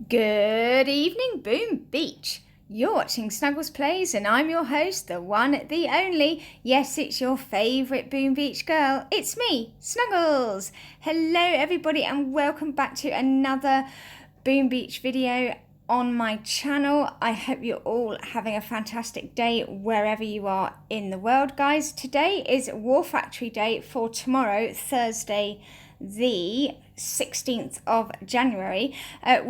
Good evening, Boom Beach. You're watching Snuggles Plays and I'm your host, the one, the only. Yes, it's your favourite Boom Beach girl. It's me, Snuggles. Hello everybody and welcome back to another Boom Beach video on my channel. I hope you're all having a fantastic day wherever you are in the world, guys. Today is War Factory Day for tomorrow, Thursday, the 16th of January. I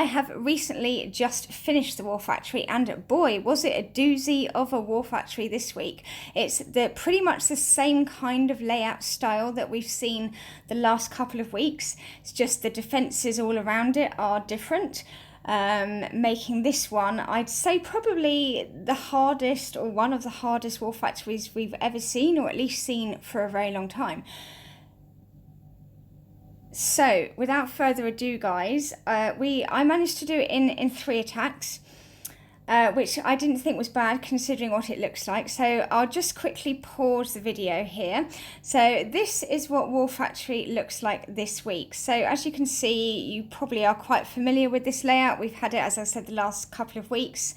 have recently just finished the War Factory, and boy, was it a doozy of a War Factory this week. It's pretty much the same kind of layout style that we've seen the last couple of weeks. It's just the defences all around it are different. Making this one, I'd say, probably the hardest, or one of the hardest War Factories we've ever seen, or at least seen for a very long time. So, without further ado, guys, I managed to do it in 3 attacks, which I didn't think was bad considering what it looks like. So I'll just quickly pause the video here. So this is what War Factory looks like this week. So as you can see, you probably are quite familiar with this layout. We've had it, as I said, the last couple of weeks.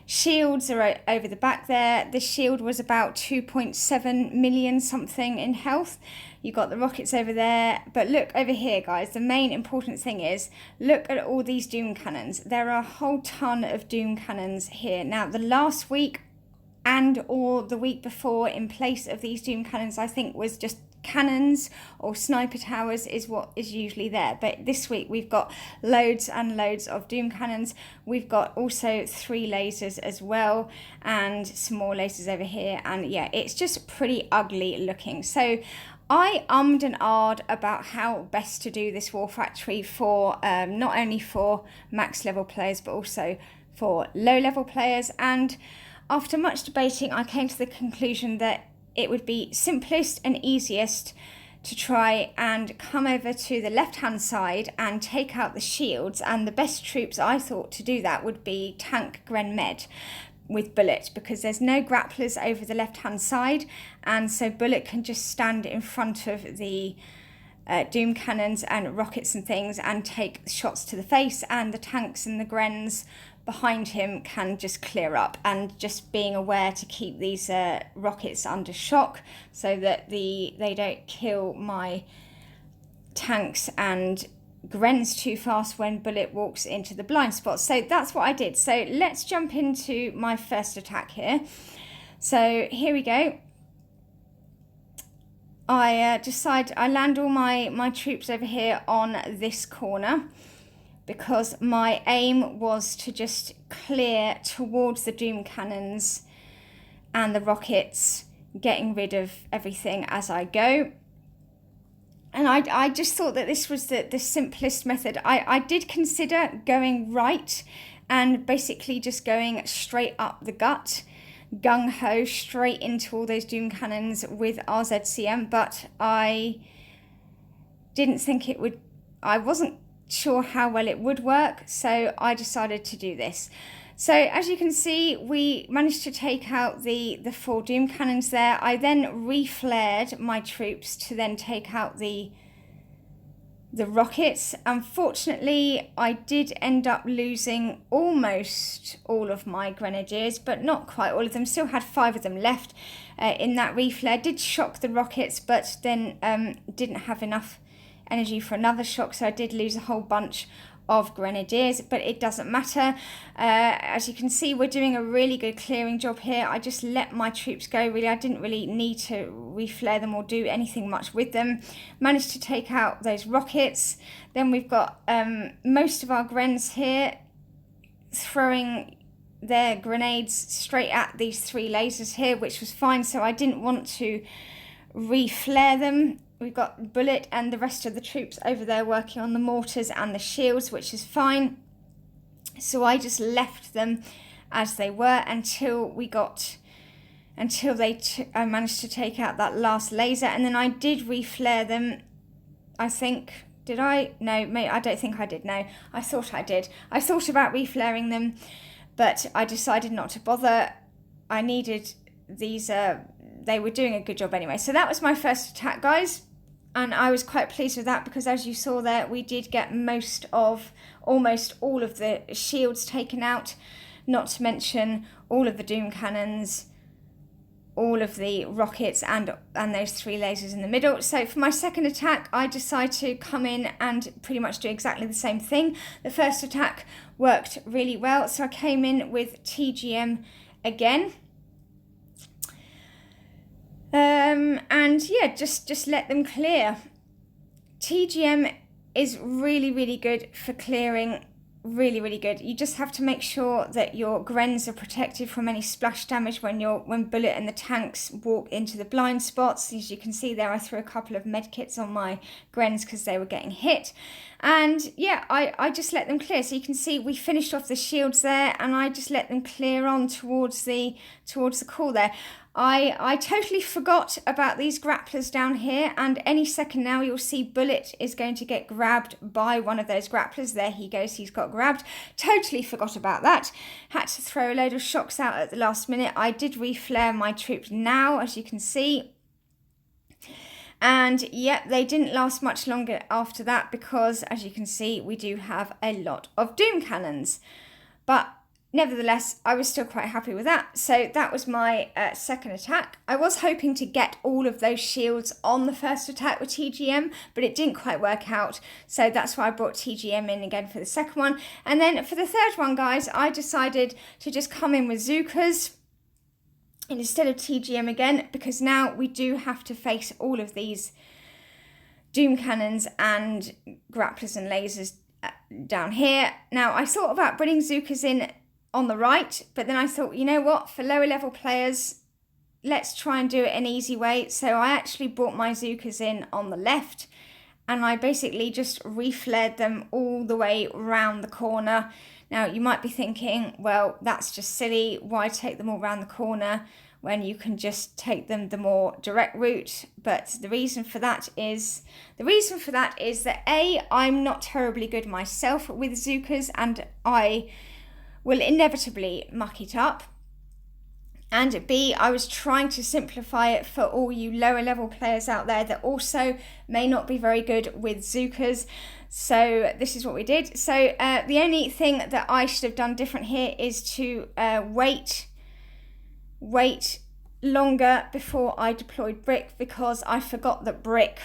Shields are over the back there. This shield was about 2.7 million something in health. You got the rockets over there, but look over here, guys. The main important thing is, look at all these doom cannons. There are a whole ton of doom cannons here. Now, the last week and or the week before, in place of these doom cannons, I think was just cannons or sniper towers is what is usually there. But this week we've got loads and loads of doom cannons. We've got also 3 lasers as well, and some more lasers over here, and yeah, it's just pretty ugly looking. So I ummed and ahed about how best to do this War Factory for not only for max level players but also for low level players, and after much debating I came to the conclusion that it would be simplest and easiest to try and come over to the left hand side and take out the shields, and the best troops I thought to do that would be tank, gren, med with Bullet, because there's no grapplers over the left hand side, and so Bullet can just stand in front of the doom cannons and rockets and things and take shots to the face, and the tanks and the grens behind him can just clear up. And just being aware to keep these rockets under shock so that they don't kill my tanks and grens too fast when Bullet walks into the blind spot. So that's what I did. So let's jump into my first attack here. So here we go. I land all my troops over here on this corner, because my aim was to just clear towards the doom cannons and the rockets, getting rid of everything as I go. And I just thought that this was the simplest method. I did consider going right and basically just going straight up the gut, gung-ho, straight into all those doom cannons with RZCM, but I didn't think it would, I wasn't sure how well it would work, so I decided to do this. So as you can see, we managed to take out the 4 doom cannons there. I then reflared my troops to then take out the rockets. Unfortunately, I did end up losing almost all of my grenadiers, but not quite all of them. Still had 5 of them left in that reflare. Did shock the rockets, but then didn't have enough energy for another shock, so I did lose a whole bunch of grenadiers, but it doesn't matter. As you can see, we're doing a really good clearing job here. I just let my troops go, really. I didn't really need to reflare them or do anything much with them. Managed to take out those rockets. Then we've got most of our grens here throwing their grenades straight at these 3 lasers here, which was fine, so I didn't want to reflare them. We've got Bullet and the rest of the troops over there working on the mortars and the shields, which is fine. So I just left them as they were until I managed to take out that last laser, and then I did reflare them. I think, did I? No, I don't think I did. No, I thought I did. I thought about reflaring them, but I decided not to bother. I needed these. They were doing a good job anyway. So that was my first attack, guys. And I was quite pleased with that because, as you saw there, we did get almost all of the shields taken out, not to mention all of the doom cannons, all of the rockets, and those 3 lasers in the middle. So for my second attack, I decided to come in and pretty much do exactly the same thing. The first attack worked really well, so I came in with TGM again. And yeah, just let them clear. TGM is really good for clearing, really good. You just have to make sure that your Grens are protected from any splash damage when Bullet and the tanks walk into the blind spots. As you can see there, I threw a couple of medkits on my Grens because they were getting hit. And yeah, I just let them clear. So you can see we finished off the shields there, and I just let them clear on towards the core there. I totally forgot about these grapplers down here, and any second now you'll see Bullet is going to get grabbed by one of those grapplers. There he goes, he's got grabbed. Totally forgot about that. Had to throw a load of shocks out at the last minute. I did reflare my troops now, as you can see. And yep, they didn't last much longer after that because, as you can see, we do have a lot of doom cannons. But nevertheless, I was still quite happy with that. So that was my second attack. I was hoping to get all of those shields on the first attack with TGM, but it didn't quite work out. So that's why I brought TGM in again for the second one. And then for the third one, guys, I decided to just come in with Zookas instead of TGM again, because now we do have to face all of these doom cannons and grapplers and lasers down here. Now, I thought about bringing Zookas in on the right, but then I thought, you know what, for lower level players, let's try and do it an easy way. So I actually brought my Zookas in on the left, and I basically just reflared them all the way round the corner. Now you might be thinking, well, that's just silly, why take them all round the corner when you can just take them the more direct route? But the reason for that is that A, I'm not terribly good myself with Zookas, and I will inevitably muck it up. And B, I was trying to simplify it for all you lower level players out there that also may not be very good with Zookas. So this is what we did. So the only thing that I should have done different here is to wait longer before I deployed Brick, because I forgot that Brick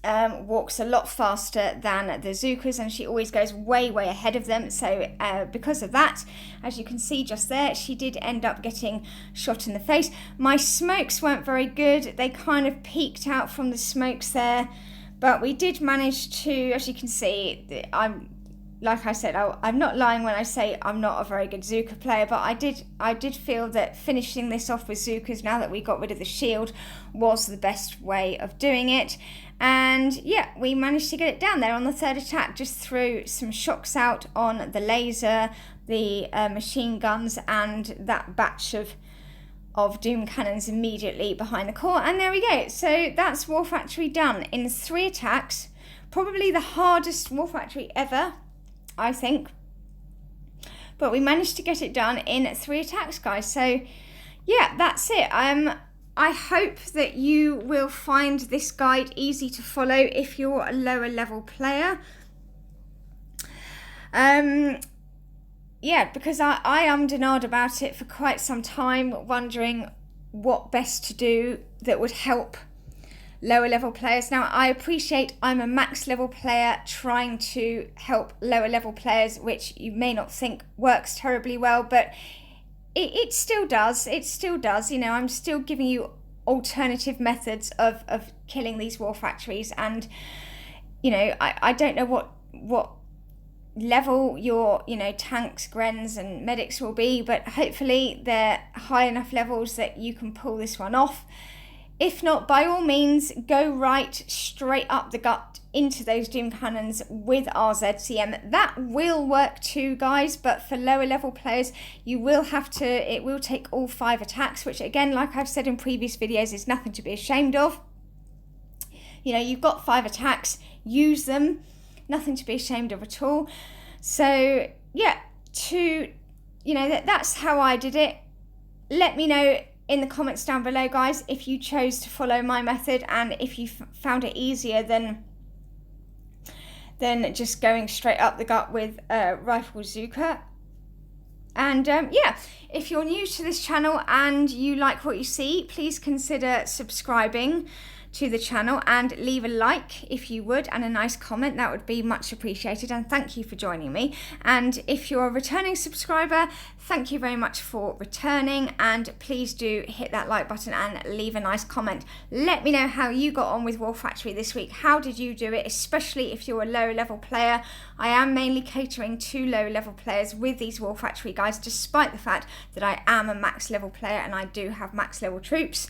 walks a lot faster than the Zookas, and she always goes way ahead of them. So because of that, as you can see just there, she did end up getting shot in the face. My smokes weren't very good. They kind of peeked out from the smokes there, but we did manage to, as you can see, like I said, I'm not lying when I say I'm not a very good Zooka player, but I did feel that finishing this off with Zookas, now that we got rid of the shield, was the best way of doing it. And yeah, we managed to get it down there on the third attack. Just threw some shocks out on the laser, the machine guns, and that batch of doom cannons immediately behind the core. And there we go. So that's War Factory done in 3 attacks. Probably the hardest War Factory ever, I think. But we managed to get it done in 3 attacks, guys. So yeah, that's it. I hope that you will find this guide easy to follow if you're a lower level player. Yeah, because I ummed and ahed about it for quite some time, wondering what best to do that would help lower level players. Now, I appreciate I'm a max level player trying to help lower level players, which you may not think works terribly well, but it still does. It still does. You know, I'm still giving you alternative methods of killing these war factories, and you know, I don't know what level your, you know, tanks, Grens and medics will be, but hopefully they're high enough levels that you can pull this one off. If not, by all means, go right straight up the gut into those doom cannons with RZCM. That will work too, guys, but for lower level players, you will have to, it will take all 5 attacks, which again, like I've said in previous videos, is nothing to be ashamed of. You know, you've got 5 attacks, use them, nothing to be ashamed of at all. So yeah, you know, that's how I did it. Let me know in the comments down below, guys, if you chose to follow my method and if you found it easier than just going straight up the gut with rifle bazooka. And yeah, if you're new to this channel and you like what you see, please consider subscribing to the channel and leave a like if you would, and a nice comment. That would be much appreciated, and thank you for joining me. And if you're a returning subscriber, thank you very much for returning, and please do hit that like button and leave a nice comment. Let me know how you got on with War Factory this week. How did you do it, especially if you're a lower level player? I am mainly catering to lower level players with these War Factory guides, despite the fact that I am a max level player and I do have max level troops.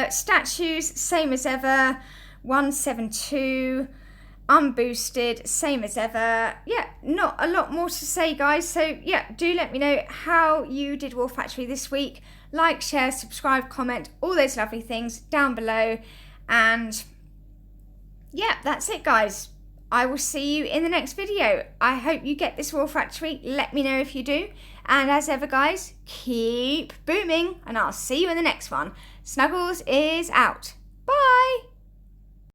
Statues, same as ever, 172, unboosted, same as ever. Yeah, not a lot more to say, guys. So yeah, do let me know how you did War Factory this week. Like, share, subscribe, comment, all those lovely things down below. And yeah, that's it, guys. I will see you in the next video. I hope you get this War Factory. Let me know if you do. And as ever, guys, keep booming, and I'll see you in the next one. Snuggles is out. Bye!